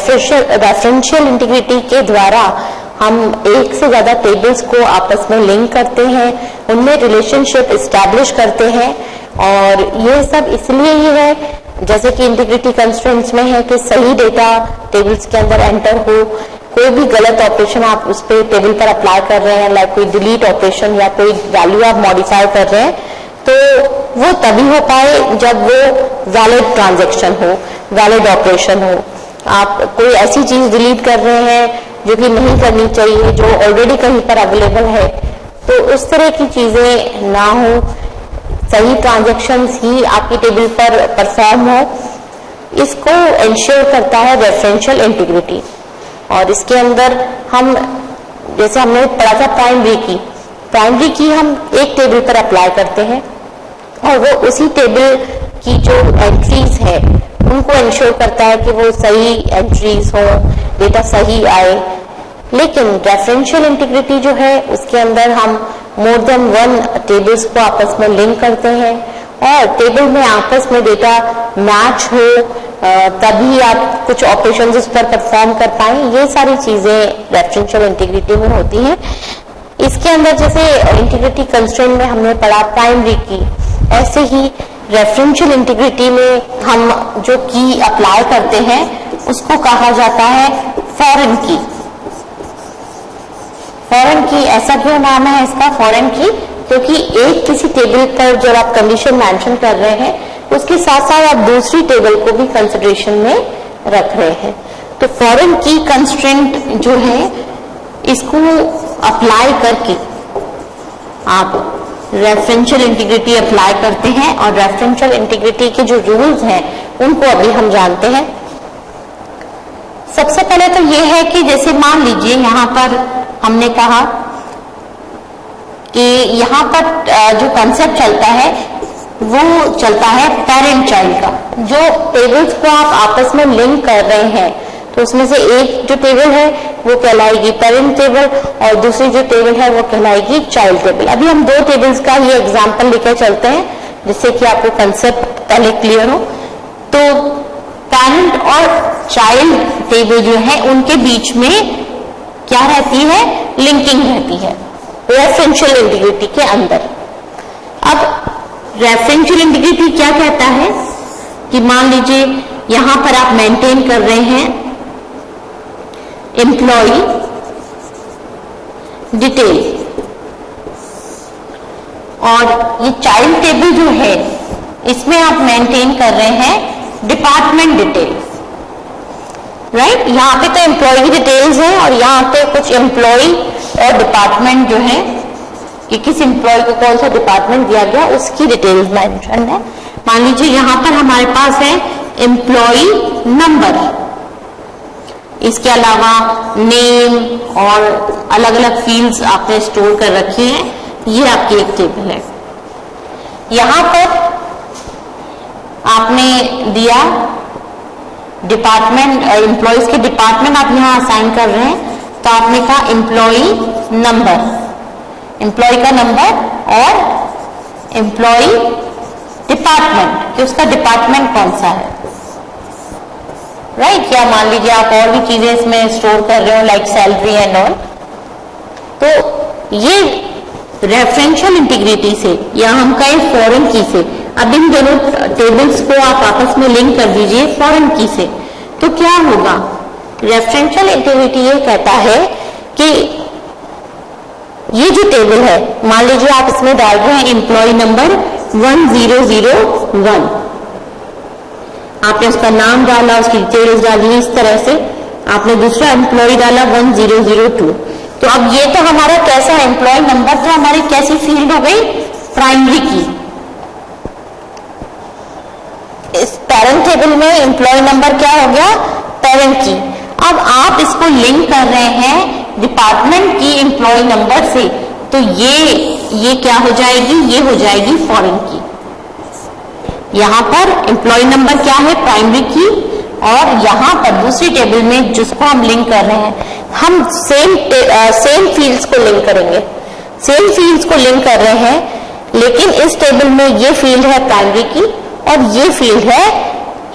Referential integrity के द्वारा हम एक से ज्यादा टेबल्स को आपस में लिंक करते हैं, उनमें रिलेशनशिप एस्टैब्लिश करते हैं। और ये सब इसलिए ही है, जैसे कि इंटीग्रिटी कंस्ट्रेंट्स में है कि सही डेटा टेबल्स के अंदर एंटर हो, कोई भी गलत ऑपरेशन आप उस पे टेबल पर अप्लाई कर रहे हैं, लाइक कोई डिलीट ऑपरेशन या कोई वैल्यू आप मॉडिफाई कर रहे हैं, तो वो तभी हो पाए जब वो वैलिड ट्रांजैक्शन हो, वैलिड ऑपरेशन हो। आप कोई ऐसी चीज डिलीट कर रहे हैं जो कि नहीं करनी चाहिए, जो ऑलरेडी कहीं पर अवेलेबल है, तो उस तरह की चीजें ना हो, सही ट्रांजैक्शंस ही आपकी टेबल पर परफॉर्म हो। इसको इंश्योर करता है रेफरेंशियल इंटीग्रिटी। और इसके अंदर हम, जैसे हमने पढ़ा था प्राइमरी की हम एक टेबल पर अप्लाई करते हैं और वो उसी टेबल की जो एंट्रीज है उनको इंश्योर करता है कि वो सही एंट्रीज हो, डेटा सही आए। लेकिन रेफरेंशियल इंटीग्रिटी जो है उसके अंदर हम मोर देन वन टेबल्स को आपस में लिंक करते हैं और टेबल में आपस में डेटा मैच हो, तभी आप कुछ ऑपरेशंस उस पर परफॉर्म कर पाए। ये सारी चीजें रेफरेंशियल इंटीग्रिटी में होती हैं। इसके अंदर जैसे इंटीग्रिटी कंस्ट्रेंट में हमने पढ़ा प्राइमरी की, ऐसे ही रेफरेंशियल इंटीग्रिटी में हम जो की अप्लाई करते हैं उसको कहा जाता है फॉरेन की। फॉरेन की ऐसा क्यों नाम है इसका फॉरेन की? क्योंकि एक किसी टेबल पर जब आप कंडीशन मेंशन कर रहे हैं उसके साथ साथ आप दूसरी टेबल को भी कंसिडरेशन में रख रहे हैं। तो फॉरेन की कंस्ट्रेंट जो है इसको अप्लाई करके आप रेफरेंशियल इंटीग्रिटी अप्लाई करते हैं और रेफरेंशियल इंटीग्रिटी के जो रूल्स हैं उनको अभी हम जानते हैं। सबसे पहले तो ये है कि जैसे मान लीजिए यहाँ पर हमने कहा कि यहाँ पर जो कंसेप्ट चलता है वो चलता है पेरेंट चाइल्ड का। जो टेबल्स को आप आपस में लिंक कर रहे हैं तो उसमें से एक जो टेबल है वो कहलाएगी पेरेंट टेबल और दूसरी जो टेबल है वो कहलाएगी चाइल्ड टेबल। अभी हम दो टेबल्स का ये एग्जांपल लेकर चलते हैं जिससे कि आपको कंसेप्ट पहले क्लियर हो। तो पेरेंट और चाइल्ड टेबल जो है उनके बीच में क्या रहती है? लिंकिंग रहती है रेफरेंशियल इंटीग्रिटी के अंदर। अब रेफरेंशियल इंटीग्रिटी क्या कहता है कि मान लीजिए यहां पर आप मेंटेन कर रहे हैं एम्प्लॉय डिटेल और ये चाइल्ड टेबल जो है इसमें आप मेंटेन कर रहे हैं डिपार्टमेंट डिटेल्स, राइट? यहाँ पे तो एम्प्लॉय की डिटेल्स है और यहाँ पे कुछ एम्प्लॉय और डिपार्टमेंट जो है कि किस एम्प्लॉय को कौन सा डिपार्टमेंट दिया गया उसकी डिटेल्स मेंशन है। मान लीजिए यहाँ पर हमारे पास है एम्प्लॉय नंबर, इसके अलावा नेम और अलग अलग फील्ड्स आपने स्टोर कर रखी हैं। ये आपकी एक टेबल है। यहाँ पर आपने दिया डिपार्टमेंट, एम्प्लॉयज के डिपार्टमेंट आप यहाँ असाइन कर रहे हैं तो आपने कहा एम्प्लॉय नंबर, एम्प्लॉय का नंबर और एम्प्लॉय डिपार्टमेंट कि उसका डिपार्टमेंट कौन सा है, राइट? या मान लीजिए आप और भी चीजें इसमें स्टोर कर रहे हो लाइक सैलरी एंड ऑल। तो ये रेफरेंशियल इंटीग्रिटी से या हम कहें फॉरेन की से, अब इन दोनों टेबल्स को आप आपस में लिंक कर दीजिए फॉरेन की से, तो क्या होगा? रेफरेंशियल इंटीग्रिटी ये कहता है कि ये जो टेबल है, मान लीजिए आप इसमें डाल रहे हैं एम्प्लॉय नंबर 1001, आपने उसका नाम डाला, उसकी डिटेल्स डाली, इस तरह से आपने दूसरा एम्प्लॉय डाला 1002। तो अब ये तो हमारा कैसा एम्प्लॉय नंबर तो हमारी कैसी फील्ड हो गई? प्राइमरी की। इस पेरेंट टेबल में एम्प्लॉय नंबर क्या हो गया? पेरेंट की। अब आप इसको लिंक कर रहे हैं डिपार्टमेंट की एम्प्लॉय नंबर से, तो ये क्या हो जाएगी? ये हो जाएगी फॉरेन की। यहाँ पर एम्प्लॉय नंबर क्या है? प्राइमरी की। और यहाँ पर दूसरी टेबल में जिसको हम लिंक कर रहे हैं, हम सेम फील्ड्स को लिंक करेंगे, सेम फील्ड्स को लिंक कर रहे हैं, लेकिन इस टेबल में ये फील्ड है प्राइमरी की और ये फील्ड है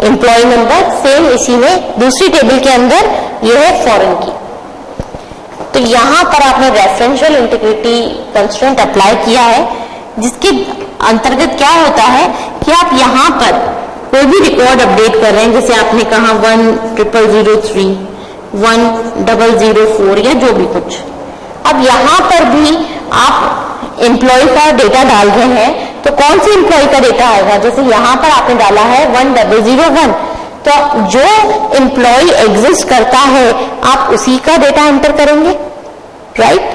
एम्प्लॉय नंबर, सेम इसी में दूसरी टेबल के अंदर ये है फॉरेन की। तो यहां पर आपने रेफरेंशियल इंटीग्रिटी कंस्ट्रेंट अप्लाई किया है, जिसके अंतर्गत क्या होता है कि आप यहां पर कोई भी रिकॉर्ड अपडेट कर रहे हैं, जैसे आपने कहा 1003, 1004 या जो भी कुछ। अब यहां पर भी आप एम्प्लॉय का डेटा डाल रहे हैं, तो कौन सी एम्प्लॉय का डेटा आएगा? जैसे यहां पर आपने डाला है 1001, तो जो एम्प्लॉय एग्जिस्ट करता है आप उसी का डेटा एंटर करेंगे, राइट?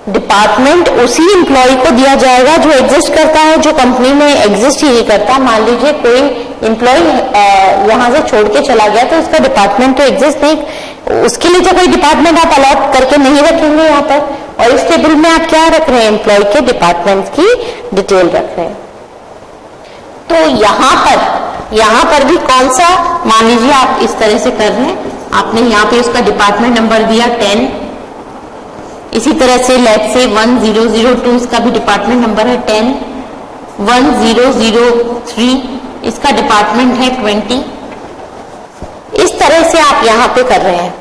डिपार्टमेंट उसी एम्प्लॉय को दिया जाएगा जो एग्जिस्ट करता है, जो कंपनी में एग्जिस्ट ही नहीं करता। मान लीजिए कोई एम्प्लॉय यहां से छोड़ के चला गया, तो उसका डिपार्टमेंट तो एग्जिस्ट नहीं, उसके लिए तो कोई डिपार्टमेंट आप अलॉट करके नहीं रखेंगे यहाँ पर। और इस टेबल में आप क्या रख रहे हैं? एम्प्लॉय के डिपार्टमेंट की डिटेल रख रहे हैं। तो यहां पर भी कौन सा, मान लीजिए आप इस तरह से कर रहे हैं, आपने यहाँ पे उसका डिपार्टमेंट नंबर दिया 10, इसी तरह से लेट्स से 1002 इसका भी डिपार्टमेंट नंबर है 10, 1003 इसका डिपार्टमेंट है 20। इस तरह से आप यहां पे कर रहे हैं।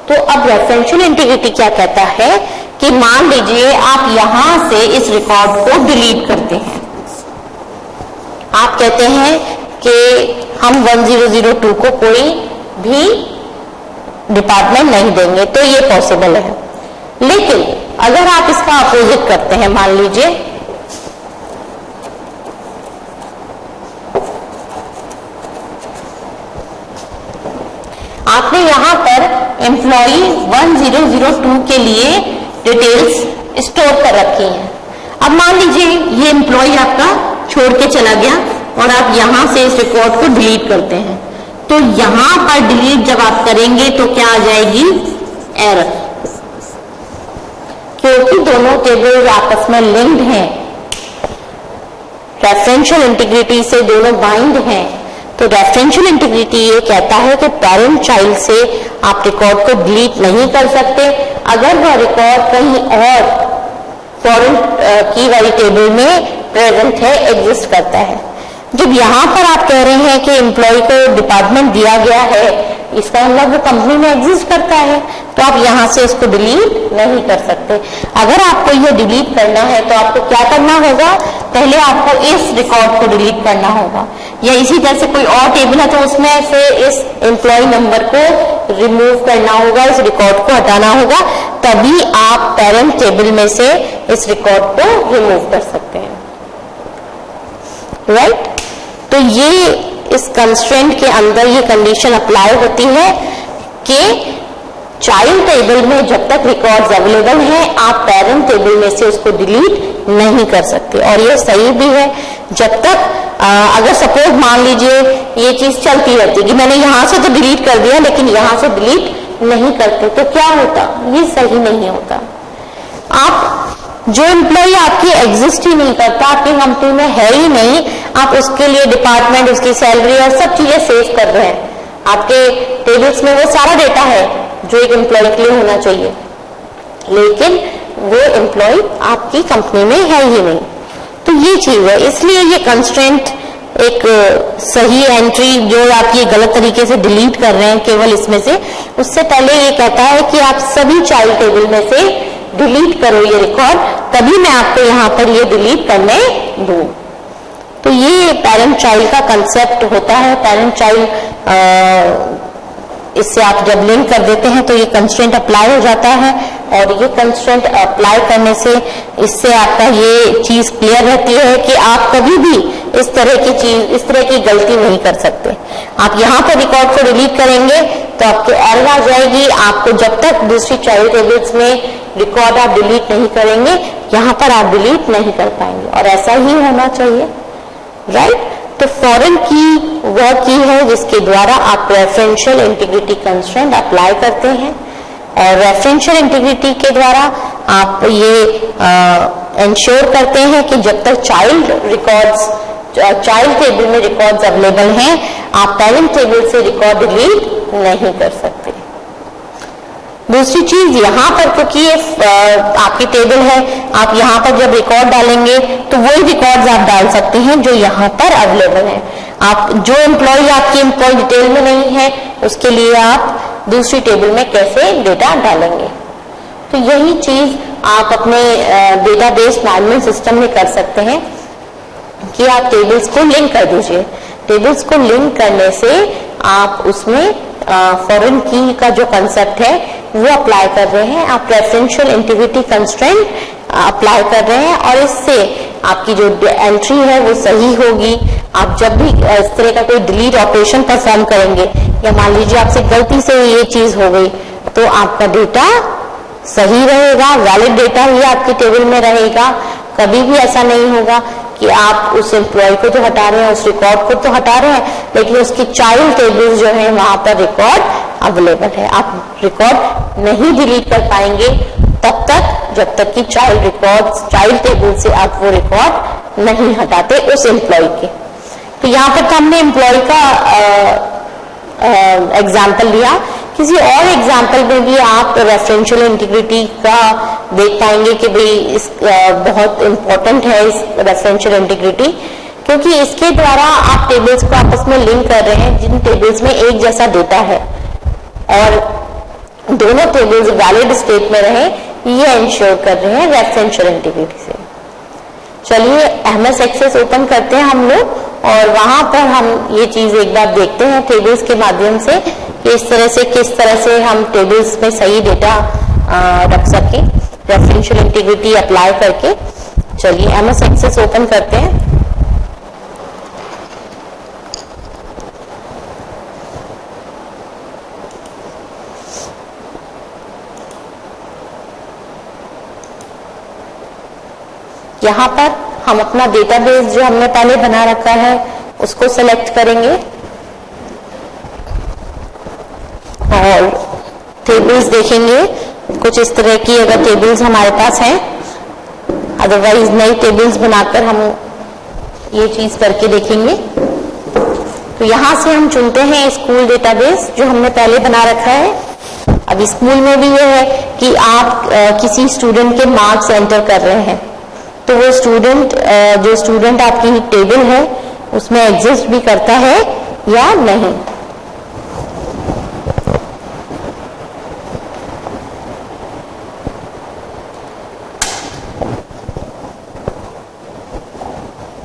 तो अब रेफरेंशियल इंटीग्रिटी क्या कहता है कि मान लीजिए आप यहां से इस रिकॉर्ड को डिलीट करते हैं, आप कहते हैं कि हम 1002 को कोई भी डिपार्टमेंट नहीं देंगे, तो ये पॉसिबल है। लेकिन अगर आप इसका अपोजिट करते हैं, मान लीजिए आपने यहां पर एम्प्लॉय 1002 के लिए डिटेल्स स्टोर कर रखी हैं। अब मान लीजिए ये एम्प्लॉय आपका छोड़ के चला गया और आप यहां से इस रिकॉर्ड को डिलीट करते हैं, तो यहां पर डिलीट जब आप करेंगे तो क्या आ जाएगी? एरर, क्योंकि दोनों टेबल आपस में लिंक्ड हैं, रेफरेंशियल इंटीग्रिटी से दोनों बाइंड हैं। तो रेफरेंशियल इंटीग्रिटी ये कहता है कि पेरेंट चाइल्ड से आप रिकॉर्ड को डिलीट नहीं कर सकते अगर वह रिकॉर्ड कहीं और फॉरेन की वाली टेबल में प्रेजेंट है, एग्जिस्ट करता है। जब यहां पर आप कह रहे हैं कि एम्प्लॉय को डिपार्टमेंट दिया गया है, इसका मतलब वो कंपनी में एग्जिस्ट करता है, तो आप यहां से इसको डिलीट नहीं कर सकते। अगर आपको ये डिलीट करना है तो आपको क्या करना होगा? पहले आपको इस रिकॉर्ड को डिलीट करना होगा, या इसी तरह से कोई और टेबल है तो उसमें से इस एम्प्लॉय नंबर को रिमूव करना होगा, इस रिकॉर्ड को हटाना होगा, तभी आप पेरेंट टेबल में से इस रिकॉर्ड को रिमूव कर सकते हैं, राइट? तो ये इस कंस्ट्रेंट के अंदर ये कंडीशन अप्लाई होती है कि चाइल्ड टेबल में जब तक रिकॉर्ड्स अवेलेबल हैं, आप पेरेंट टेबल में से उसको डिलीट नहीं कर सकते। और ये सही भी है, जब तक अगर सपोज मान लीजिए ये चीज चलती रहती कि मैंने यहां से तो डिलीट कर दिया लेकिन यहां से डिलीट नहीं करते, तो क्या होता? ये सही नहीं होता। आप जो एम्प्लॉय आपकी एग्जिस्ट ही नहीं करता, आपकी कंपनी में है ही नहीं, आप उसके लिए डिपार्टमेंट, उसकी सैलरी और सब चीजें सेव कर रहे हैं, आपके टेबल्स में वो सारा डेटा है जो एक एम्प्लॉय के लिए होना चाहिए, लेकिन वो एम्प्लॉय आपकी कंपनी में है ही नहीं। तो ये चीज है, इसलिए ये कंस्ट्रेंट एक सही एंट्री जो आप ये गलत तरीके से डिलीट कर रहे हैं केवल इसमें से, उससे पहले ये कहता है कि आप सभी चाइल्ड टेबल में से डिलीट करो ये रिकॉर्ड, तभी मैं आपको यहाँ पर ये डिलीट करने दूं। तो ये पेरेंट चाइल्ड का कंसेप्ट होता है। पेरेंट चाइल्ड इससे आप जब लिंक कर देते हैं तो ये कंस्ट्रेंट अप्लाई हो जाता है, और ये कंस्ट्रेंट अप्लाई करने से इससे आपका ये चीज क्लियर रहती है कि आप कभी भी इस तरह की गलती नहीं कर सकते। आप यहाँ पर रिकॉर्ड को डिलीट करेंगे तो आपको एरर आ जाएगी। आपको जब तक दूसरी चाइल्ड टेबल्स में रिकॉर्ड आप डिलीट नहीं करेंगे, यहाँ पर आप डिलीट नहीं कर पाएंगे, और ऐसा ही होना चाहिए, राइट? तो फॉरेन की वह की है जिसके द्वारा आप रेफरेंशियल इंटीग्रिटी कंस्ट्रेंट अप्लाई करते हैं, और रेफरेंशियल इंटीग्रिटी के द्वारा आप ये इंश्योर करते हैं कि जब तक चाइल्ड टेबल में रिकॉर्ड्स अवेलेबल हैं, आप पेरेंट टेबल से रिकॉर्ड डिलीट नहीं कर सकते। दूसरी चीज यहाँ पर, क्योंकि ये आपकी टेबल है, आप यहाँ पर जब रिकॉर्ड डालेंगे तो वही रिकॉर्ड्स आप डाल सकते हैं जो यहाँ पर अवेलेबल हैं। आप जो एम्प्लॉय आपकी एम्प्लॉय डिटेल में नहीं है उसके लिए आप दूसरी टेबल में कैसे डेटा डालेंगे। तो यही चीज आप अपने डेटाबेस मैनेजमेंट सिस्टम में कर सकते हैं कि आप टेबल्स को लिंक कर दीजिए। टेबल्स को लिंक करने से आप उसमें फॉरेन की का जो कंसेप्ट है वो अप्लाई कर रहे हैं, आप रेफरेंशियल इंटीग्रिटी कंस्ट्रेंट अप्लाई कर रहे हैं और इससे आपकी जो एंट्री है वो सही होगी। आप जब भी इस तरह का कोई डिलीट ऑपरेशन परफॉर्म करेंगे या मान लीजिए आपसे गलती से ये चीज हो गई तो आपका डेटा सही रहेगा, वैलिड डेटा ही आपकी टेबल में रहेगा। कभी भी ऐसा नहीं होगा कि आप उस एम्प्लॉय को तो हटा रहे हैं, उस रिकॉर्ड को तो हटा रहे हैं, लेकिन उसकी चाइल्ड टेबल जो है वहां पर रिकॉर्ड अवेलेबल है। आप रिकॉर्ड नहीं डिलीट कर पाएंगे तब तक जब तक कि चाइल्ड टेबल से आप वो रिकॉर्ड नहीं हटाते उस एम्प्लॉय के। तो यहाँ पर तो हमने एम्प्लॉय का एग्जाम्पल लिया। किसी और एग्जाम्पल में भी आप रेफरेंशियल इंटीग्रिटी का देख पाएंगे कि भाई इस बहुत इंपॉर्टेंट है इस रेफरेंशियल इंटीग्रिटी, क्योंकि इसके द्वारा आप टेबल्स को आपस में लिंक कर रहे हैं जिन टेबल्स में एक जैसा डेटा है और दोनों टेबल्स वैलिड स्टेट में रहे, ये इंश्योर कर रहे हैं रेफरेंशियल इंटीग्रिटी से। चलिए एमएस एक्सेस ओपन करते हैं हम लोग और वहां पर हम ये चीज एक बार देखते हैं टेबल्स के माध्यम से कि किस तरह से हम टेबल्स में सही डेटा रख सके रेफरेंशियल इंटीग्रिटी अप्लाई करके। चलिए एमएस एक्सेस ओपन करते हैं। यहाँ पर हम अपना डेटाबेस जो हमने पहले बना रखा है उसको सेलेक्ट करेंगे और टेबल्स देखेंगे कुछ इस तरह की अगर टेबल्स हमारे पास हैं, अदरवाइज नई टेबल्स बनाकर हम ये चीज करके देखेंगे। तो यहाँ से हम चुनते हैं स्कूल डेटाबेस जो हमने पहले बना रखा है। अब स्कूल में भी ये है कि आप किसी स्टूडेंट के मार्क्स एंटर कर रहे हैं तो वो जो स्टूडेंट आपकी टेबल है उसमें एग्जिस्ट भी करता है या नहीं।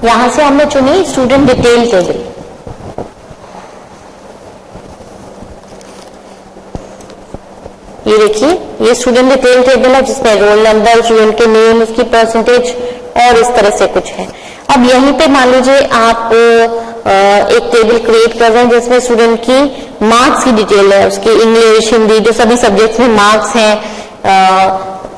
यहां से हमने चुनी स्टूडेंट डिटेल टेबल। ये देखिए ये स्टूडेंट डिटेल टेबल है जिसमें रोल नंबर, स्टूडेंट के नेम, उसकी परसेंटेज और इस तरह से कुछ है। अब यहीं पे मान लीजिए आप एक टेबल क्रिएट कर रहे हैं जिसमें स्टूडेंट की मार्क्स की डिटेल है, उसकी इंग्लिश, हिंदी जो सभी सब्जेक्ट्स में मार्क्स हैं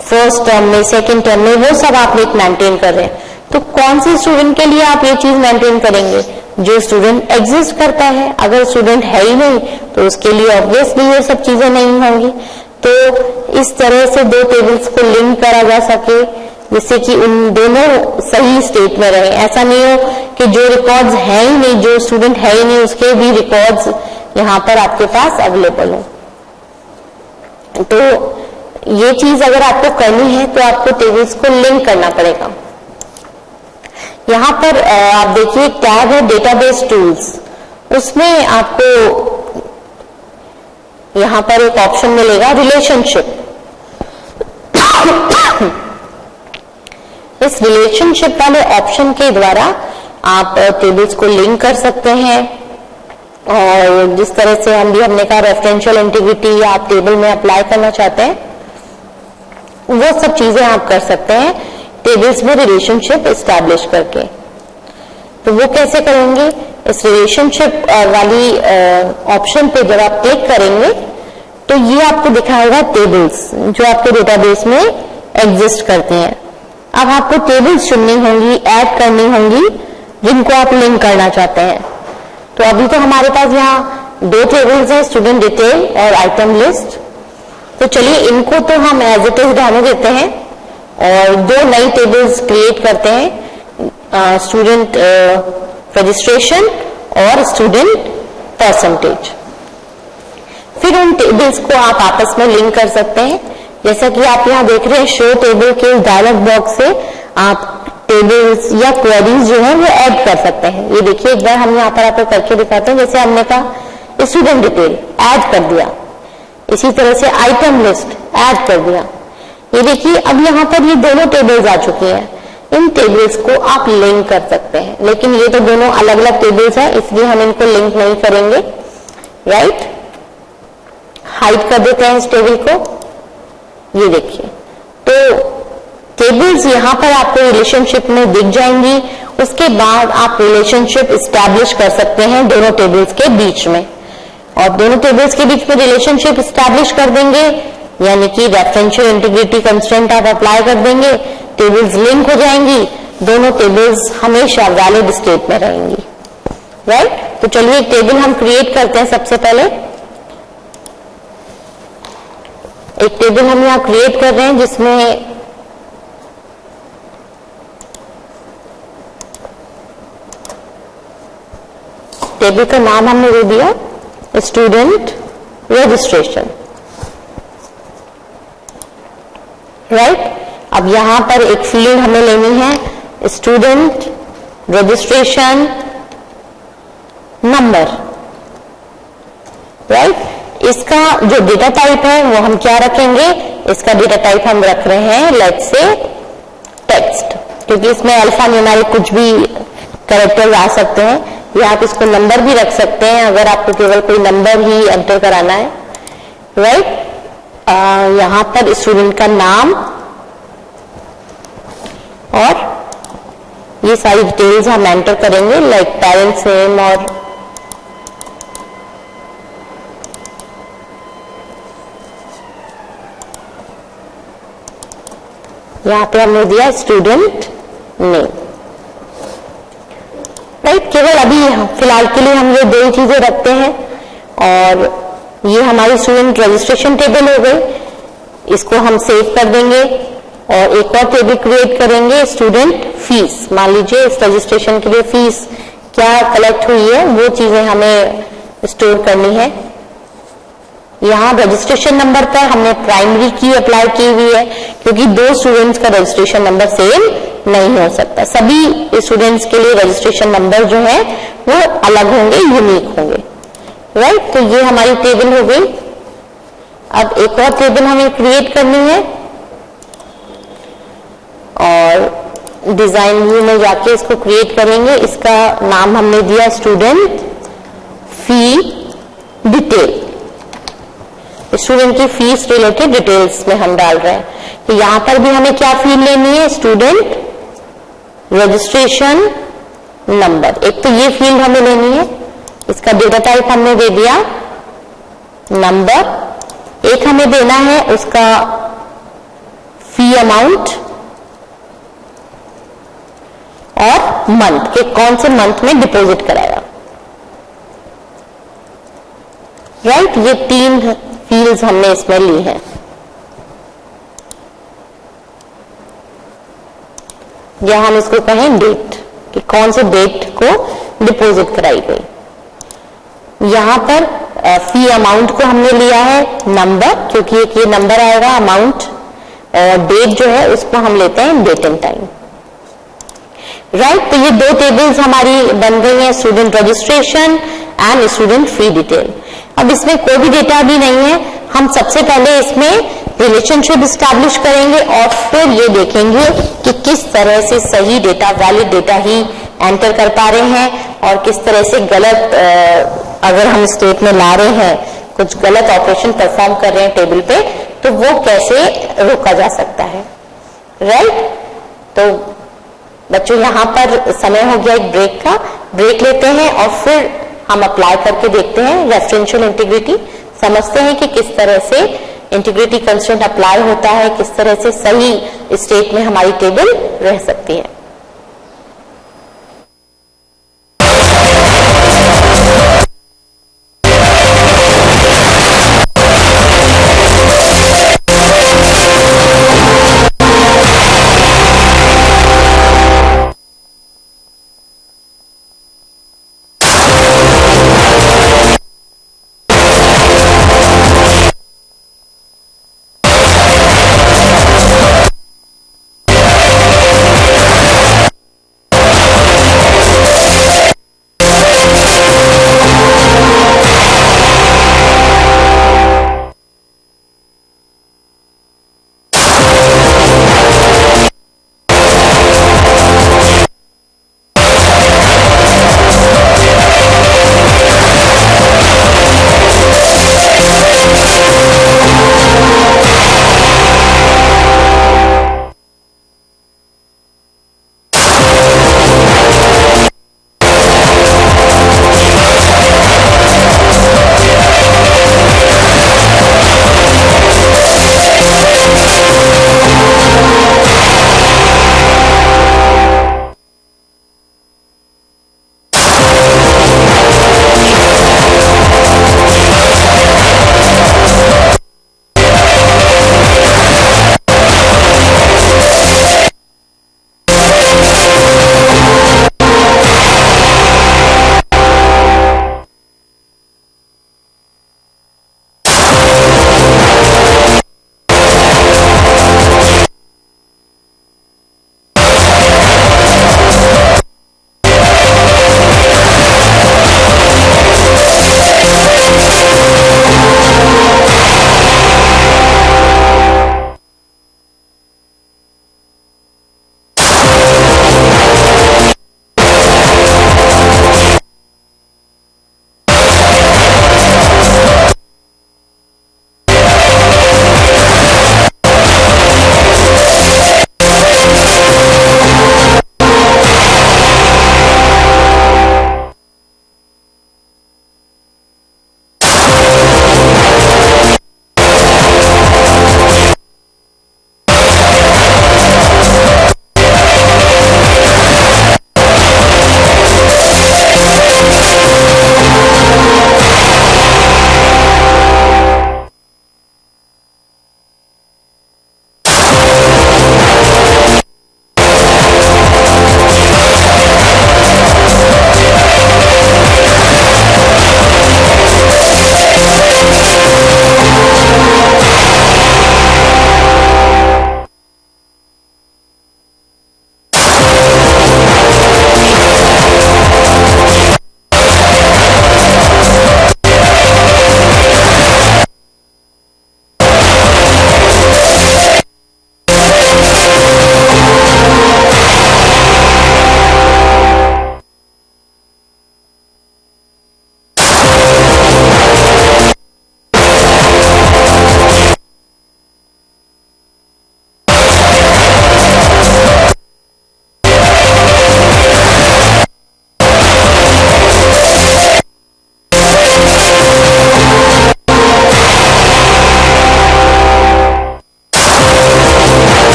फर्स्ट टर्म में, सेकंड टर्म में, वो सब आप एक मेंटेन कर रहे हैं। तो कौन से स्टूडेंट के लिए आप ये चीज मेंटेन करेंगे? जो स्टूडेंट एग्जिस्ट करता है। अगर स्टूडेंट है ही नहीं तो उसके लिए ऑब्वियसली ये सब चीजें नहीं होंगी। तो इस तरह से दो टेबल्स को लिंक करा जा सके जिससे कि उन दोनों सही स्टेट में रहे। ऐसा नहीं हो कि जो रिकॉर्ड्स है ही नहीं, जो स्टूडेंट है ही नहीं, उसके भी रिकॉर्ड्स यहाँ पर आपके पास अवेलेबल हो। तो ये चीज अगर आपको करनी है तो आपको टेबल्स को लिंक करना पड़ेगा। यहाँ पर आप देखिए टैब है डेटाबेस टूल्स, उसमें आपको यहाँ पर एक ऑप्शन मिलेगा रिलेशनशिप। इस रिलेशनशिप वाले ऑप्शन के द्वारा आप टेबल्स को लिंक कर सकते हैं और जिस तरह से हमने कहा रेफरेंशियल इंटीग्रिटी आप टेबल में अप्लाई करना चाहते हैं वो सब चीजें आप कर सकते हैं टेबल्स में रिलेशनशिप एस्टैब्लिश करके। तो वो कैसे करेंगे? इस रिलेशनशिप वाली ऑप्शन पे जब आप क्लिक करेंगे तो ये आपको दिखाएगा टेबल्स जो आपके डेटाबेस में एग्जिस्ट करते हैं। अब आपको टेबल्स चुननी होंगी, ऐड करनी होंगी जिनको आप लिंक करना चाहते हैं। तो अभी तो हमारे पास यहाँ दो टेबल्स हैं, स्टूडेंट डिटेल और आइटम लिस्ट। तो चलिए इनको तो हम एज इट इज रहने देते हैं और दो नई टेबल्स क्रिएट करते हैं, स्टूडेंट रजिस्ट्रेशन और स्टूडेंट परसेंटेज। फिर उन टेबल्स को आप आपस में लिंक कर सकते हैं। जैसा कि आप यहाँ देख रहे हैं शो टेबल के डायलॉग बॉक्स से आप टेबल्स या क्वेरीज जो है वो ऐड कर सकते हैं। ये देखिए एक बार हम यहाँ पर आपको करके दिखाते हैं। जैसे हमने कहा स्टूडेंट डिटेल ऐड कर दिया, इसी तरह से आइटम लिस्ट ऐड कर दिया। ये देखिए अब यहाँ पर ये दोनों टेबल्स आ चुकी हैं। इन टेबल्स को आप लिंक कर सकते हैं, लेकिन ये तो दोनों अलग अलग टेबल्स हैं इसलिए हम इनको लिंक नहीं करेंगे। राइट, हाइड कर देते हैं इस टेबल को। ये देखिए तो टेबल्स यहाँ पर आपको रिलेशनशिप में दिख जाएंगी। उसके बाद आप रिलेशनशिप इस्टेब्लिश कर सकते हैं दोनों टेबल्स के बीच में, और दोनों टेबल्स के बीच में रिलेशनशिप इस्टेब्लिश कर देंगे, यानी कि रेफरेंशियल इंटीग्रिटी कंस्ट्रेंट आप अप्लाई कर देंगे, टेबल्स लिंक हो जाएंगी, दोनों टेबल्स हमेशा वैलिड स्टेट में रहेंगी। राइट, तो चलिए एक टेबल हम क्रिएट करते हैं। सबसे पहले एक टेबल हम यहाँ क्रिएट कर रहे हैं जिसमें टेबल का नाम हमने दे दिया स्टूडेंट रजिस्ट्रेशन। राइट, अब यहां पर एक फील्ड हमें लेनी है स्टूडेंट रजिस्ट्रेशन नंबर। राइट, इसका जो डेटा टाइप है वो हम क्या रखेंगे, इसका डेटा टाइप हम रख रहे हैं लेट्स से टेक्स्ट, क्योंकि इसमें अल्फा न्यूमेरिक कुछ भी कैरेक्टर्स आ सकते हैं, या आप इसको नंबर भी रख सकते हैं अगर आपको केवल कोई नंबर ही एंटर कराना है। राइट, यहां पर स्टूडेंट का नाम और ये सारी डिटेल्स हम एंटर करेंगे लाइक पेरेंट्स नेम, और यहां पे हमने दिया स्टूडेंट नेम। राइट, केवल अभी फिलहाल के लिए हम ये दो चीजें रखते हैं, और ये हमारी स्टूडेंट रजिस्ट्रेशन टेबल हो गई। इसको हम सेव कर देंगे और एक और टेबल क्रिएट करेंगे स्टूडेंट फीस। मान लीजिए इस रजिस्ट्रेशन के लिए फीस क्या कलेक्ट हुई है वो चीजें हमें स्टोर करनी है। यहाँ रजिस्ट्रेशन नंबर पर हमने प्राइमरी की अप्लाई की हुई है, क्योंकि दो स्टूडेंट्स का रजिस्ट्रेशन नंबर सेम नहीं हो सकता। सभी स्टूडेंट्स के लिए रजिस्ट्रेशन नंबर जो है वो अलग होंगे, यूनिक होंगे। राइट, तो ये हमारी टेबल हो गई। अब एक और टेबल हमें क्रिएट करनी है, और डिजाइन व्यू में जाके इसको क्रिएट करेंगे। इसका नाम हमने दिया स्टूडेंट फी डिटेल। स्टूडेंट की फीस रिलेटेड डिटेल्स में हम डाल रहे हैं। तो यहां पर भी हमें क्या फील्ड लेनी है, स्टूडेंट रजिस्ट्रेशन नंबर। एक तो ये फील्ड हमें लेनी है, इसका डेटा टाइप हमने दे दिया नंबर। एक हमें देना है उसका फी अमाउंट और मंथ, के कौन से मंथ में डिपॉजिट कराया। राइट, ये तीन फील्ड्स हमने इसमें ली है। या हम इसको कहें डेट, कि कौन से डेट को डिपॉजिट कराई गई। यहां पर फी अमाउंट को हमने लिया है नंबर, क्योंकि एक ये नंबर आएगा अमाउंट, और डेट जो है उसको हम लेते हैं डेट एंड टाइम। राइट, तो ये दो टेबल्स हमारी बन गई हैं, student registration and student fee detail. अब इसमें कोई भी डेटा भी नहीं है, हम सबसे पहले इसमें रिलेशनशिप स्टैब्लिश करेंगे और फिर ये देखेंगे कि किस तरह से सही डेटा, वैलिड डेटा ही एंटर कर पा रहे हैं, और किस तरह से गलत अगर हम स्टेट में ला रहे हैं, कुछ गलत ऑपरेशन परफॉर्म कर रहे हैं टेबल पे, तो वो कैसे रोका जा सकता है। राइट, तो बच्चों यहाँ पर समय हो गया एक ब्रेक का, ब्रेक लेते हैं और फिर हम अप्लाई करके देखते हैं रेफरेंशियल इंटीग्रिटी, समझते हैं कि किस तरह से इंटीग्रिटी कंस्ट्रेंट अप्लाई होता है, किस तरह से सही स्टेट में हमारी टेबल रह सकती है।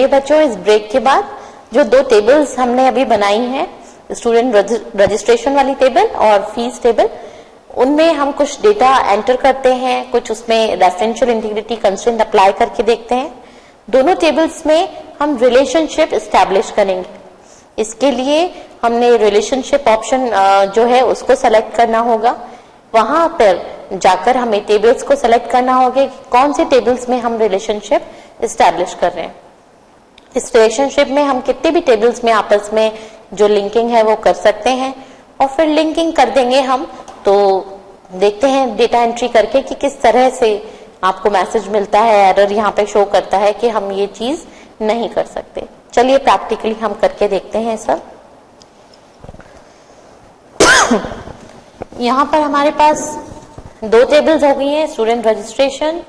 चलिए बच्चों, इस ब्रेक के बाद जो दो टेबल्स हमने अभी बनाई हैं, स्टूडेंट रजिस्ट्रेशन वाली टेबल और फीस टेबल, उनमें हम कुछ डेटा एंटर करते हैं, कुछ उसमें रेफरेंशियल इंटीग्रिटी कंस्ट्रेंट अप्लाई करके देखते हैं। दोनों टेबल्स में हम रिलेशनशिप एस्टैब्लिश करेंगे। इसके लिए हमने रिलेशनशिप ऑप्शन जो है उसको सेलेक्ट करना होगा। वहां पर जाकर हमें टेबल्स को सेलेक्ट करना होगा कि कौन से टेबल्स में हम रिलेशनशिप एस्टैब्लिश कर रहे हैं। इस रिलेशनशिप में हम कितने भी टेबल्स में आपस में जो लिंकिंग है वो कर सकते हैं, और फिर लिंकिंग कर देंगे हम। तो देखते हैं डेटा एंट्री करके कि किस तरह से आपको मैसेज मिलता है, एरर यहाँ पे शो करता है कि हम ये चीज नहीं कर सकते। चलिए प्रैक्टिकली हम करके देखते हैं सब। यहाँ पर हमारे पास दो टेबल्स हो गई हैं, student registration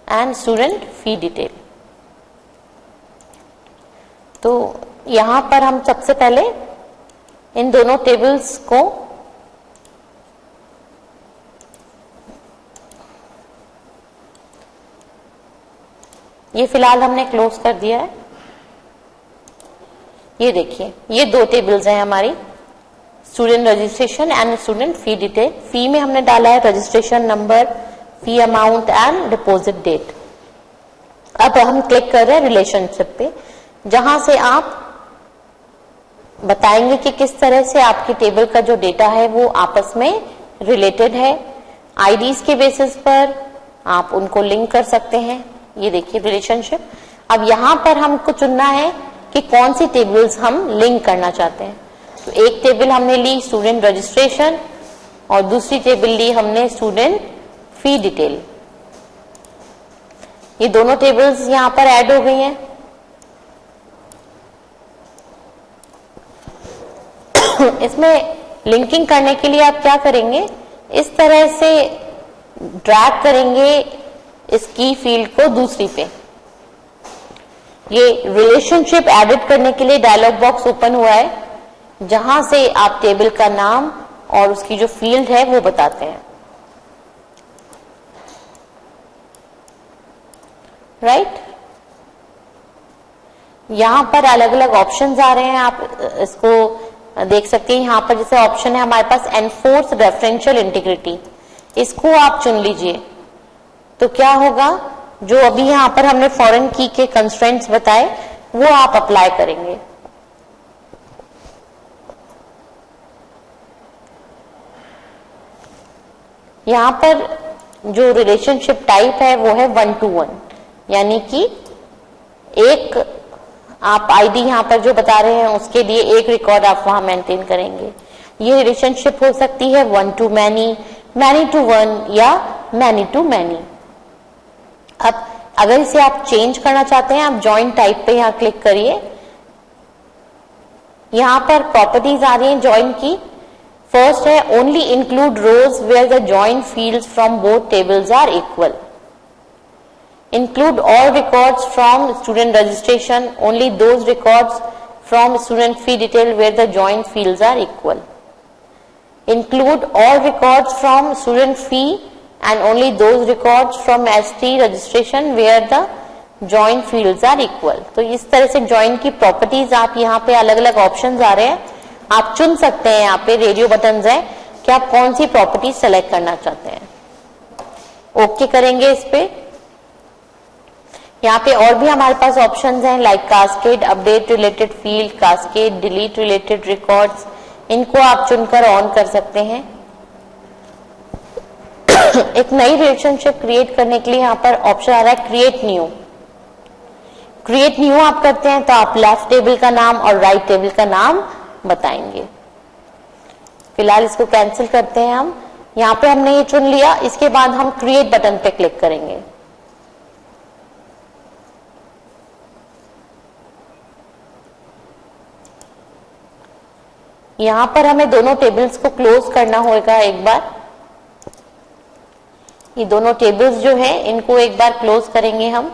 and student fee detail. तो यहां पर हम सबसे पहले इन दोनों टेबल्स को ये फिलहाल हमने क्लोज कर दिया है। ये देखिए, ये दो टेबल्स हैं हमारी, student registration and student fee detail. Fee में हमने डाला है registration number, fee amount and deposit date. अब हम क्लिक कर रहे हैं रिलेशनशिप पे, जहां से आप बताएंगे कि किस तरह से आपकी टेबल का जो डेटा है वो आपस में रिलेटेड है। आईडीज के बेसिस पर आप उनको लिंक कर सकते हैं। ये देखिए रिलेशनशिप। अब यहां पर हमको चुनना है कि कौन सी टेबल्स हम लिंक करना चाहते हैं। तो एक टेबल हमने ली स्टूडेंट रजिस्ट्रेशन और दूसरी टेबल ली हमने स्टूडेंट फी डिटेल। ये दोनों टेबल्स यहां पर ऐड हो गई हैं। इसमें लिंकिंग करने के लिए आप क्या करेंगे, इस तरह से ड्रैग करेंगे इसकी फील्ड को दूसरी पे। ये रिलेशनशिप एडिट करने के लिए डायलॉग बॉक्स ओपन हुआ है, जहां से आप टेबल का नाम और उसकी जो फील्ड है वो बताते हैं। राइट? यहां पर अलग अलग ऑप्शंस आ रहे हैं, आप इसको देख सकते हैं। यहां पर जैसे ऑप्शन है हमारे पास एनफोर्स रेफरेंशियल इंटीग्रिटी, इसको आप चुन लीजिए। तो क्या होगा, जो अभी यहां पर हमने फॉरेन की के कंस्ट्रेंट्स बताए वो आप अप्लाई करेंगे। यहां पर जो रिलेशनशिप टाइप है वो है 1 to 1, यानी कि एक आप आईडी यहां पर जो बता रहे हैं उसके लिए एक रिकॉर्ड आप वहां मेंटेन करेंगे। ये रिलेशनशिप हो सकती है 1 to many, many to 1 या many to many। अब अगर इसे आप चेंज करना चाहते हैं, आप जॉइन टाइप पे यहां क्लिक करिए। यहां पर प्रॉपर्टीज आ रही हैं जॉइन की। फर्स्ट है only include rows where the join fields from both tables are equal. Include all records from student registration, only those records from student fee detail where the joint fields are equal. Include all records from student fee and only those records from ST registration where the joint fields are equal. तो इस तरह से joint की properties आप यहाँ पे अलग अलग options आ रहे हैं, आप चुन सकते हैं। यहाँ पे रेडियो बटन्स हैं कि आप कौन सी प्रॉपर्टी सेलेक्ट करना चाहते हैं। ओके करेंगे इस पे। यहाँ पे और भी हमारे पास ऑप्शंस हैं like cascade, update related field, cascade, delete related records. इनको आप चुनकर ऑन कर सकते हैं। एक नई रिलेशनशिप क्रिएट करने के लिए यहाँ पर ऑप्शन आ रहा है क्रिएट न्यू। क्रिएट न्यू आप करते हैं तो आप लेफ्ट टेबल का नाम और राइट टेबल का नाम बताएंगे। फिलहाल इसको कैंसिल करते हैं हम। यहाँ पे हमने ये चुन लिया, इसके बाद हम क्रिएट बटन पे क्लिक करेंगे। यहां पर हमें दोनों टेबल्स को क्लोज करना होगा एक बार। ये दोनों टेबल्स जो है इनको एक बार क्लोज करेंगे हम।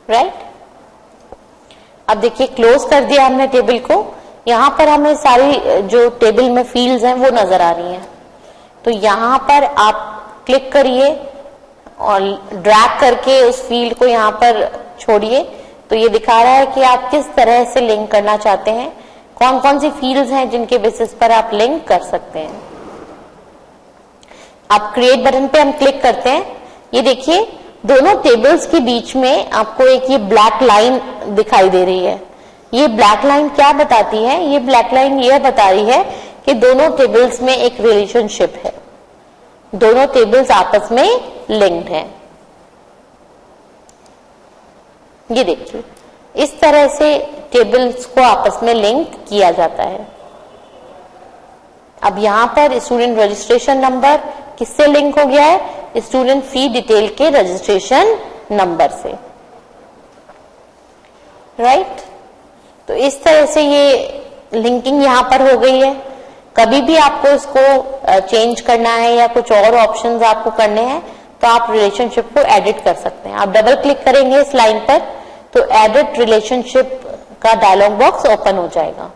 राइट? अब देखिए क्लोज कर दिया हमने टेबल को। यहाँ पर हमें सारी जो टेबल में फील्ड्स हैं वो नजर आ रही हैं। तो यहाँ पर आप क्लिक करिए और ड्रैग करके उस फील्ड को यहाँ पर छोड़िए। तो ये दिखा रहा है कि आप किस तरह से लिंक करना चाहते हैं, कौन कौन सी फील्ड्स हैं जिनके बेसिस पर आप लिंक कर सकते हैं। आप क्रिएट बटन पे हम क्लिक करते हैं। ये देखिए दोनों टेबल्स के बीच में आपको एक ये ब्लैक लाइन दिखाई दे रही है। ये ब्लैक लाइन क्या बताती है? ये ब्लैक लाइन ये बता रही है कि दोनों टेबल्स में एक रिलेशनशिप है, दोनों टेबल्स आपस में लिंक्ड हैं। ये देखिए इस तरह से टेबल्स को आपस में लिंक किया जाता है। अब यहां पर स्टूडेंट रजिस्ट्रेशन नंबर किससे लिंक हो गया है? स्टूडेंट फी डिटेल के रजिस्ट्रेशन नंबर से, राइट। तो इस तरह से ये लिंकिंग यहां पर हो गई है। कभी भी आपको इसको चेंज करना है या कुछ और ऑप्शंस आपको करने हैं तो आप रिलेशनशिप को एडिट कर सकते हैं। आप डबल क्लिक करेंगे इस लाइन पर तो एडिट रिलेशनशिप का डायलॉग बॉक्स ओपन हो जाएगा,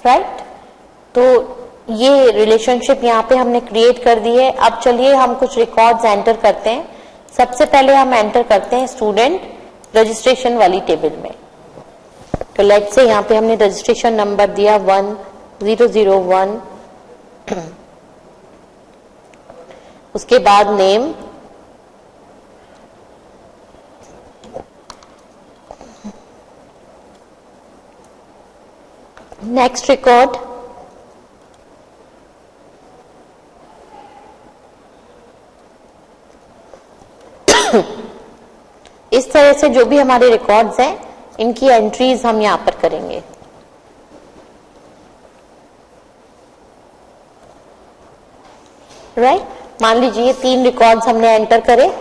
राइट। तो ये रिलेशनशिप यहाँ पे हमने क्रिएट कर दी है। अब चलिए हम कुछ रिकॉर्ड्स एंटर करते हैं। सबसे पहले हम एंटर करते हैं स्टूडेंट रजिस्ट्रेशन वाली टेबल में। तो लेट्स से यहाँ पे हमने रजिस्ट्रेशन नंबर दिया 1001, उसके बाद नेम, नेक्स्ट रिकॉर्ड, इस तरह से जो भी हमारे रिकॉर्ड्स हैं इनकी एंट्रीज हम यहां पर करेंगे। राइट, मान लीजिए 3 रिकॉर्ड्स हमने एंटर करे।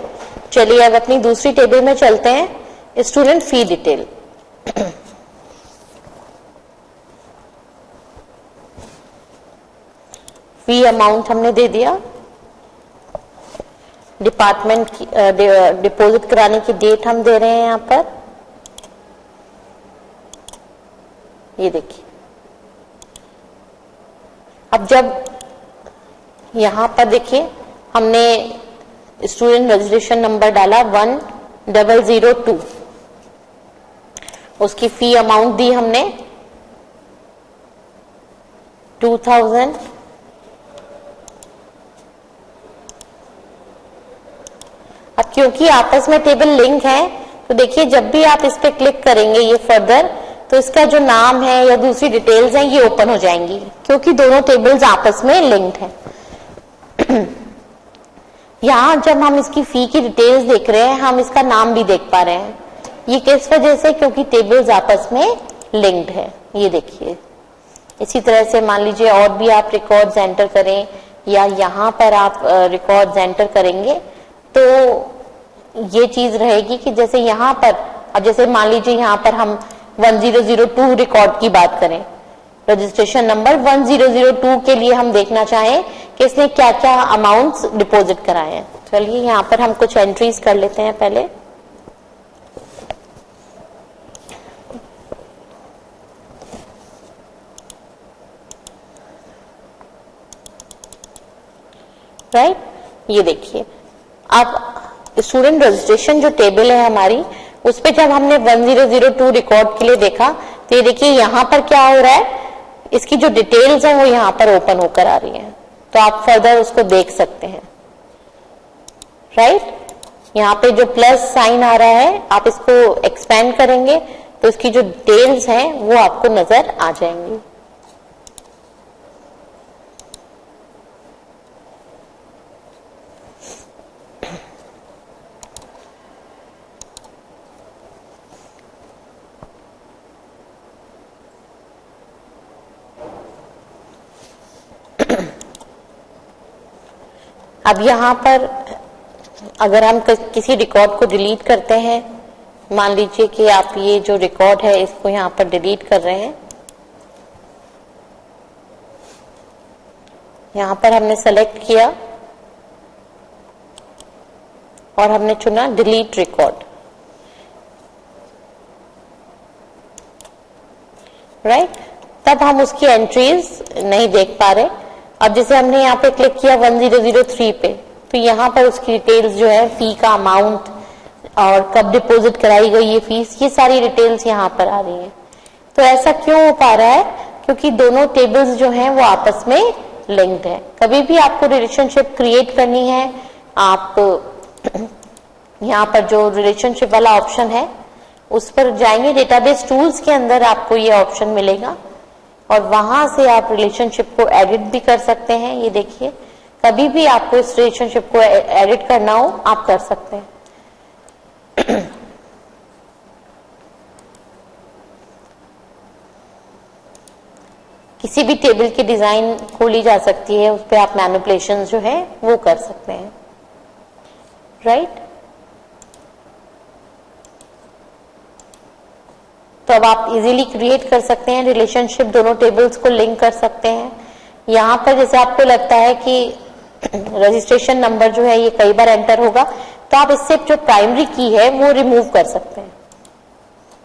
चलिए अब अपनी दूसरी टेबल में चलते हैं, स्टूडेंट फी डिटेल। फी अमाउंट हमने दे दिया, डिपार्टमेंट की डिपॉजिट कराने की डेट हम दे रहे हैं यहां पर। ये देखिए अब जब यहां पर देखिए हमने स्टूडेंट रजिस्ट्रेशन नंबर डाला 1002, उसकी फी अमाउंट दी हमने 2000। अब क्योंकि आपस में टेबल लिंक है तो देखिए जब भी आप इस पे क्लिक करेंगे ये फर्दर, तो इसका जो नाम है या दूसरी डिटेल्स हैं ये ओपन हो जाएंगी क्योंकि दोनों टेबल्स आपस में लिंक्ड हैं। यहां जब हम इसकी फी की डिटेल्स देख रहे हैं हम इसका नाम भी देख पा रहे हैं। ये किस वजह से? क्योंकि टेबल्स आपस में लिंक्ड है। ये देखिए इसी तरह से मान लीजिए और भी आप रिकॉर्ड्स एंटर करें या यहाँ पर आप रिकॉर्ड्स एंटर करेंगे तो ये चीज रहेगी कि जैसे यहाँ पर, अब जैसे मान लीजिए यहाँ पर हम 1002 रिकॉर्ड की बात करें, रजिस्ट्रेशन नंबर 1002 के लिए हम देखना चाहें कि इसने क्या क्या अमाउंट्स डिपॉजिट कराए हैं। चलिए यहाँ पर हम कुछ एंट्रीज कर लेते हैं पहले। राइट, ये देखिए अब स्टूडेंट रजिस्ट्रेशन जो टेबल है हमारी उस पे जब हमने 1002 रिकॉर्ड के लिए देखा तो ये देखिए यहाँ पर क्या हो रहा है, इसकी जो डिटेल्स हैं वो यहाँ पर ओपन होकर आ रही हैं, तो आप फर्दर उसको देख सकते हैं। राइट, यहाँ पे जो प्लस साइन आ रहा है आप इसको एक्सपेंड करेंगे तो इसकी जो डिटेल्स हैं वो आपको नजर आ जाएंगी। अब यहाँ पर अगर हम किसी रिकॉर्ड को डिलीट करते हैं, मान लीजिए कि आप ये जो रिकॉर्ड है इसको यहाँ पर डिलीट कर रहे हैं, यहाँ पर हमने सेलेक्ट किया और हमने चुना डिलीट रिकॉर्ड। राइट, तब हम उसकी एंट्रीज नहीं देख पा रहे। अब जैसे हमने यहाँ पे क्लिक किया 1003 पे, तो यहाँ पर उसकी डिटेल्स जो है, फी का अमाउंट और कब डिपॉजिट कराई गई ये फीस, ये सारी डिटेल्स यहाँ पर आ रही हैं। तो ऐसा क्यों हो पा रहा है? क्योंकि दोनों टेबल्स जो हैं वो आपस में लिंक्ड है। कभी भी आपको रिलेशनशिप क्रिएट करनी है, आप यहाँ पर जो रिलेशनशिप वाला ऑप्शन है उस पर जाएंगे, डेटाबेस टूल्स के अंदर आपको ये ऑप्शन मिलेगा और वहां से आप रिलेशनशिप को एडिट भी कर सकते हैं। ये देखिए, कभी भी आपको इस रिलेशनशिप को एडिट करना हो आप कर सकते हैं। किसी भी टेबल की डिजाइन खोली जा सकती है, उस पर आप मैनिपुलेशन जो है वो कर सकते हैं, राइट। तो अब आप इजीली क्रिएट कर सकते हैं रिलेशनशिप, दोनों टेबल्स को लिंक कर सकते हैं। यहाँ पर जैसे आपको लगता है कि रजिस्ट्रेशन नंबर जो है ये कई बार एंटर होगा, तो आप इससे जो प्राइमरी की है वो रिमूव कर सकते हैं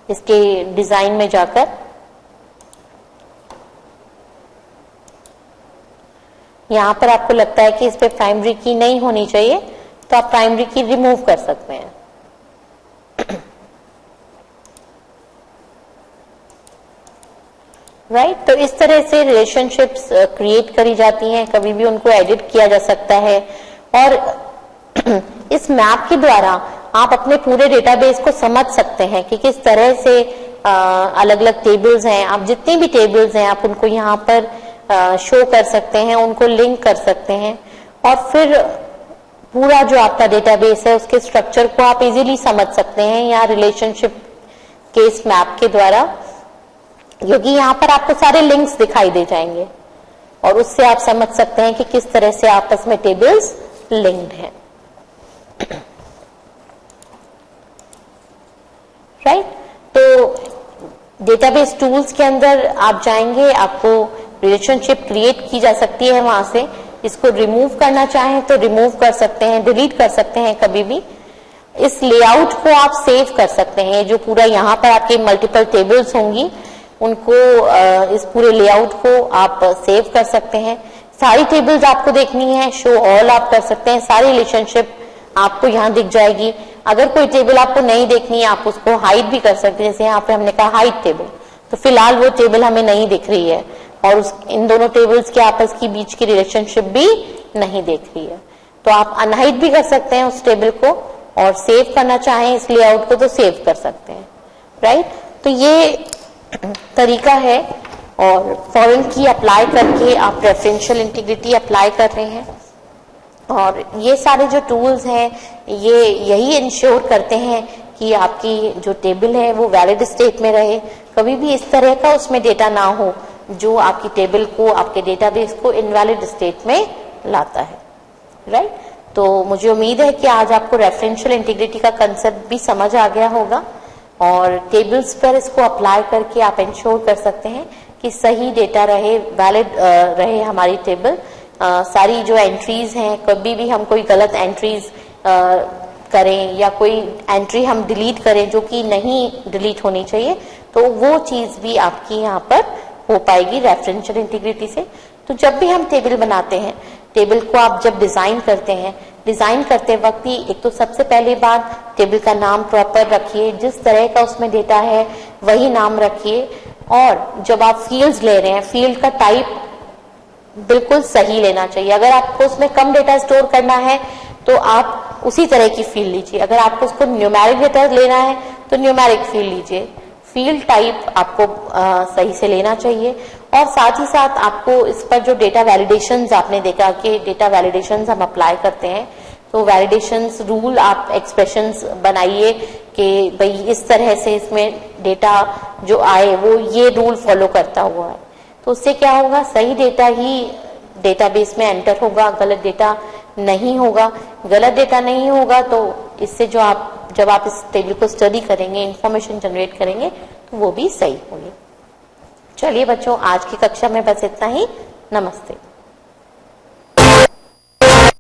इसके डिजाइन में जाकर। यहाँ पर आपको लगता है कि इस पे प्राइमरी की नहीं होनी चाहिए, तो आप प्राइमरी की रिमूव कर सकते हैं। राइट, तो इस तरह से रिलेशनशिप्स क्रिएट करी जाती हैं, कभी भी उनको एडिट किया जा सकता है। और इस मैप के द्वारा आप अपने पूरे डेटाबेस को समझ सकते हैं कि किस तरह से अलग अलग टेबल्स हैं। आप जितनी भी टेबल्स हैं आप उनको यहाँ पर शो कर सकते हैं, उनको लिंक कर सकते हैं और फिर पूरा जो आपका डेटाबेस है उसके स्ट्रक्चर को आप इजीली समझ सकते हैं यहाँ रिलेशनशिप के इस मैप के द्वारा, क्योंकि यहाँ पर आपको सारे लिंक्स दिखाई दे जाएंगे और उससे आप समझ सकते हैं कि किस तरह से आपस में टेबल्स लिंक्ड हैं। राइट, तो डेटाबेस टूल्स के अंदर आप जाएंगे, आपको रिलेशनशिप क्रिएट की जा सकती है वहां से। इसको रिमूव करना चाहें तो रिमूव कर सकते हैं, डिलीट कर सकते हैं कभी भी। इस लेआउट को आप सेव कर सकते हैं, जो पूरा यहाँ पर आपके मल्टीपल टेबल्स होंगी उनको, इस पूरे लेआउट को आप सेव कर सकते हैं। सारी टेबल्स आपको देखनी है, शो ऑल आप कर सकते हैं, सारी रिलेशनशिप आपको यहाँ दिख जाएगी। अगर कोई टेबल आपको नहीं देखनी है आप उसको हाइड भी कर सकते हैं, जैसे यहाँ पे हमने कहा हाइड टेबल, तो फिलहाल वो टेबल हमें नहीं दिख रही है और इन दोनों टेबल्स के आपस की बीच की रिलेशनशिप भी नहीं देख रही है, तो आप अनहाइड भी कर सकते हैं उस टेबल को और सेव करना चाहें इस लेआउट को तो सेव कर सकते हैं। राइट, तो ये तरीका है और फॉरेन की अप्लाई करके आप रेफरेंशियल इंटीग्रिटी अप्लाई कर रहे हैं। और ये सारे जो टूल्स हैं ये यही इंश्योर करते हैं कि आपकी जो टेबल है वो वैलिड स्टेट में रहे, कभी भी इस तरह का उसमें डेटा ना हो जो आपकी टेबल को, आपके डेटाबेस को इनवैलिड स्टेट में लाता है। राइट, तो मुझे उम्मीद है कि आज आपको रेफरेंशियल इंटीग्रिटी का कंसेप्ट भी समझ आ गया होगा और टेबल्स पर इसको अप्लाई करके आप इंश्योर कर सकते हैं कि सही डेटा रहे, वैलिड रहे हमारी टेबल। सारी जो एंट्रीज हैं, कभी भी हम कोई गलत एंट्रीज करें या कोई एंट्री हम डिलीट करें जो कि नहीं डिलीट होनी चाहिए, तो वो चीज भी आपकी यहाँ पर हो पाएगी रेफरेंशियल इंटीग्रिटी से। तो जब भी हम टेबल बनाते हैं, टेबल को आप जब डिजाइन करते हैं, डिजाइन करते वक्त ही एक तो सबसे पहली बात टेबल का नाम प्रॉपर रखिए, जिस तरह का उसमें डेटा है वही नाम रखिए। और जब आप फील्ड्स ले रहे हैं, फील्ड का टाइप बिल्कुल सही लेना चाहिए। अगर आपको उसमें कम डेटा स्टोर करना है तो आप उसी तरह की फील्ड लीजिए, अगर आपको उसको न्यूमेरिक डेटा लेना है तो न्यूमेरिक फील्ड लीजिए। फील्ड टाइप आपको सही से लेना चाहिए। और साथ ही साथ आपको इस पर जो डेटा वैलिडेशंस आपने देखा कि डेटा वैलिडेशंस हम अप्लाई करते हैं, तो वैलिडेशंस रूल आप एक्सप्रेशंस बनाइए कि भाई इस तरह से इसमें डेटा जो आए वो ये रूल फॉलो करता हुआ है। तो उससे क्या होगा, सही डेटा ही डेटाबेस में एंटर होगा, गलत डेटा नहीं होगा। गलत डेटा नहीं होगा तो इससे जो आप जब आप इस टेबल को स्टडी करेंगे, इंफॉर्मेशन जनरेट करेंगे, तो वो भी सही होगी। चलिए बच्चों, आज की कक्षा में बस इतना ही। नमस्ते।